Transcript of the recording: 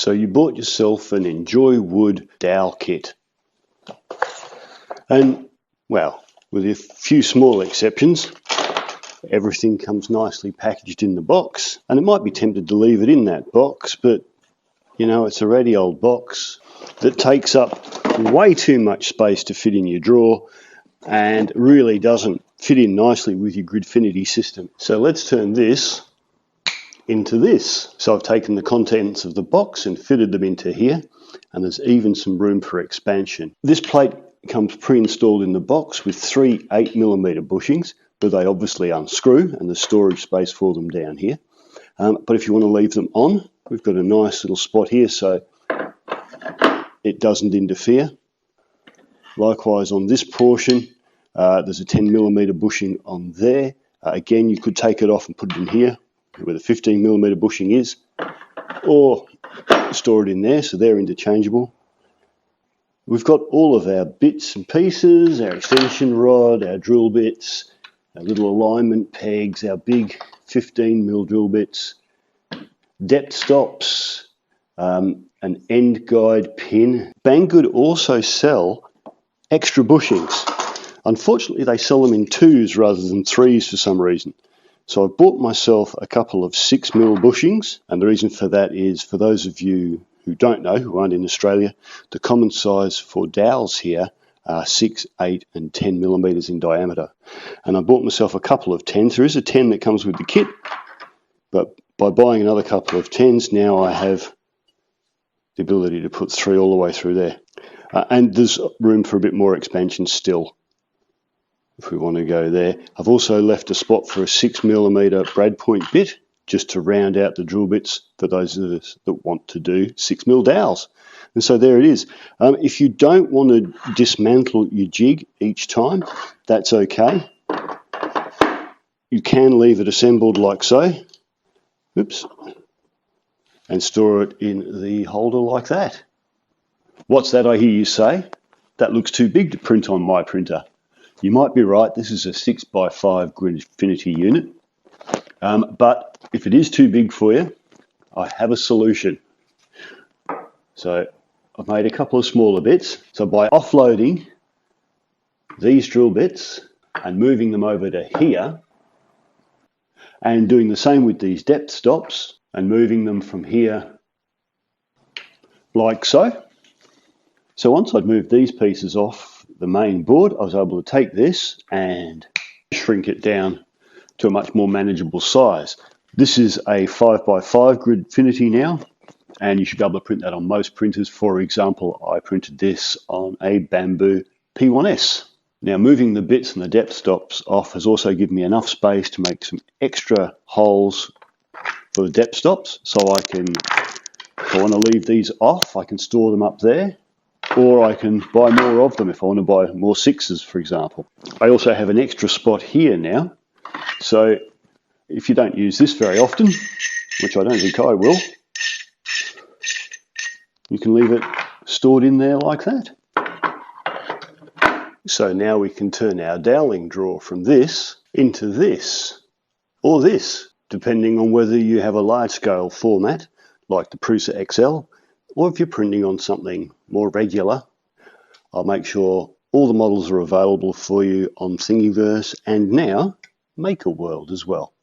So you bought yourself an Enjoywood dowel kit. And, well, with a few small exceptions, everything comes nicely packaged in the box. And it might be tempted to leave it in that box, but, you know, it's a ratty old box that takes up way too much space to fit in your drawer and really doesn't fit in nicely with your Gridfinity system. So let's turn this into this. So I've taken the contents of the box and fitted them into here, and there's even some room for expansion. This plate comes pre-installed in the box with 3 8mm bushings, but they obviously unscrew and there's storage space for them down here. But if you want to leave them on, we've got a nice little spot here so it doesn't interfere. Likewise on this portion, there's a 10mm bushing on there. Again, you could take it off and put it in here where the 15mm bushing is, or store it in there, so they're interchangeable. We've got all of our bits and pieces, our extension rod, our drill bits, our little alignment pegs, our big 15mm drill bits, depth stops, an end guide pin. Banggood also sell extra bushings. Unfortunately, they sell them in 2s rather than 3s for some reason. So I've bought myself a couple of 6mm bushings, and the reason for that is, for those of you who don't know, who aren't in Australia, the common size for dowels here are 6, 8 and 10mm in diameter. And I bought myself a couple of 10s. There is a 10 that comes with the kit, but by buying another couple of 10s, now I have the ability to put 3 all the way through there. And there's room for a bit more expansion still, if we want to go there. I've also left a spot for a 6mm brad point bit, just to round out the drill bits for those of us that want to do 6mm dowels. And so there it is. If you don't want to dismantle your jig each time, that's okay. You can leave it assembled like so. Oops. And store it in the holder like that. What's that, I hear you say? That looks too big to print on my printer. You might be right, this is a 6x5 Gridfinity unit, but if it is too big for you, I have a solution. So I've made a couple of smaller bits. So by offloading these drill bits and moving them over to here, and doing the same with these depth stops and moving them from here like so. So once I'd moved these pieces off the main board, I was able to take this and shrink it down to a much more manageable size. This is a 5x5 Gridfinity now, and you should be able to print that on most printers. For example, I printed this on a Bamboo P1S. Now, moving the bits and the depth stops off has also given me enough space to make some extra holes for the depth stops, so I can, if I want to leave these off, I can store them up there. Or I can buy more of them if I want to buy more 6s, for example. I also have an extra spot here now. So if you don't use this very often, which I don't think I will, you can leave it stored in there like that. So now we can turn our doweling drawer from this into this, or this, depending on whether you have a large scale format like the Prusa XL, or if you're printing on something more regular. I'll make sure all the models are available for you on Thingiverse and now Maker World as well.